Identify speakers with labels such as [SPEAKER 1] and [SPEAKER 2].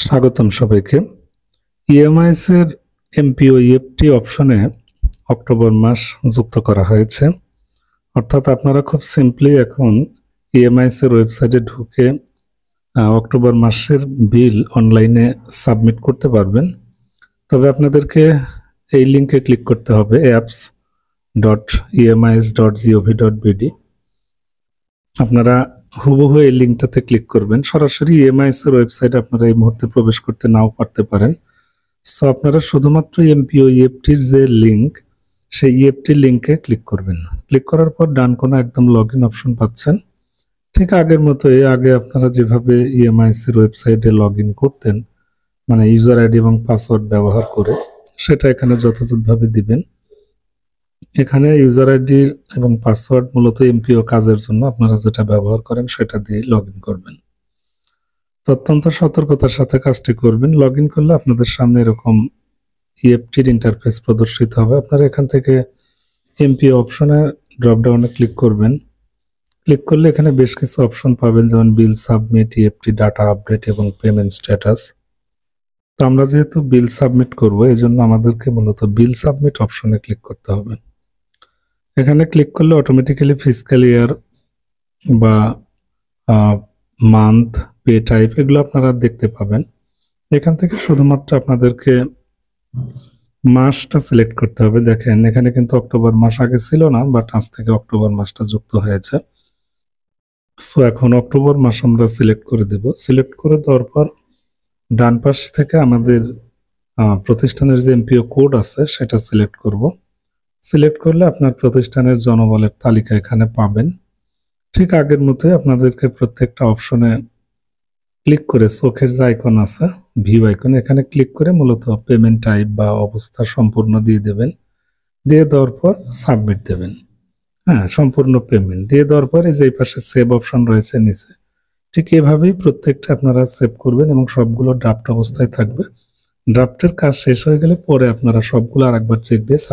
[SPEAKER 1] স্বাগতম সবাইকে। ইএমআইএস এর এমপিও ইএফটি অপশনে অক্টোবর মাস যুক্ত করা হয়েছে। অর্থাৎ আপনারা খুব সিম্পলি এখন ইএমআইএস এর ওয়েবসাইটে ঢুকে অক্টোবর মাসের বিল অনলাইনে সাবমিট করতে পারবেন। তবে আপনাদেরকে এই লিঙ্কে ক্লিক করতে হবে apps.emis.gov.bd। আপনারা হুবহু এই লিঙ্কটাতে ক্লিক করবেন। সরাসরি ইএমআইএস এর ওয়েবসাইটে আপনারা এই মুহূর্তে প্রবেশ করতে নাও পারতে পারেন। সো আপনারা শুধুমাত্র এমপিও ইএফটির যে লিঙ্ক, সেই ইএফটি লিঙ্কে ক্লিক করবেন। ক্লিক করার পর ডান কোণে একদম লগ ইন অপশন পাচ্ছেন। ঠিক আগের মতোই আগে আপনারা যেভাবে ইএমআইএস এর ওয়েবসাইটে লগ ইন করতেন, মানে ইউজার আইডি এবং পাসওয়ার্ড ব্যবহার করে, সেটা এখানে যথাযথভাবে দিবেন। এখানে ইউজার আইডি এবং পাসওয়ার্ড মূলত এমপিও কাজের জন্য আপনারা যেটা ব্যবহার করেন সেটা দিয়ে লগ ইন করবেন। অত্যন্ত সতর্কতার সাথে কাজটি করবেন। লগ ইন করলে আপনাদের সামনে এরকম ইএফটির ইন্টারফেস প্রদর্শিত হবে। আপনারা এখান থেকে এমপিও অপশনে ড্রপডাউনে ক্লিক করবেন। ক্লিক করলে এখানে বেশ কিছু অপশন পাবেন, যেমন বিল সাবমিট, ইএফটি ডাটা আপডেট এবং পেমেন্ট স্ট্যাটাস। তো আমরা যেহেতু বিল সাবমিট করব, এই জন্য আমাদেরকে মূলত বিল সাবমিট অপশনে ক্লিক করতে হবে। এখানে ক্লিক করলে অটোমেটিক্যালি ফিসক্যাল ইয়ার বা মান্থ, পে টাইপ এগুলো আপনারা দেখতে পাবেন। এখান থেকে শুধুমাত্র আপনাদেরকে মাসটা সিলেক্ট করতে হবে। দেখেন এখানে কিন্তু অক্টোবর মাস আগে ছিল না, বাট আজ থেকে অক্টোবর মাসটা যুক্ত হয়েছে। সো এখন অক্টোবর মাস আমরা সিলেক্ট করে দেব। সিলেক্ট করে দেওয়ার পর ডান পাশ থেকে আমাদের প্রতিষ্ঠানের যে এমপিও কোড আছে সেটা সিলেক্ট করব। সিলেক্ট করলে আপনার প্রতিষ্ঠানের জনবলের তালিকা এখানে পাবেন। ঠিক আগের মতোই আপনাদেরকে প্রত্যেকটা অপশনে ক্লিক করে চোখের যে আইকন আছে, ভিউ আইকন, এখানে ক্লিক করে মূলত পেমেন্ট টাইপ বা অবস্থা সম্পূর্ণ দিয়ে দেবেন। দিয়ে দেওয়ার পর সাবমিট দেবেন। হ্যাঁ, সম্পূর্ণ পেমেন্ট দিয়ে দেওয়ার পর এই যে এই পাশে সেভ অপশন রয়েছে নিচে, ঠিক এভাবেই প্রত্যেকটা আপনারা সেভ করবেন এবং সবগুলো ড্রাফট অবস্থায় থাকবে। ড্রাফটের কাজ শেষ হয়ে গেলে পরে আপনারা সবগুলো আরেকবার চেক দিয়ে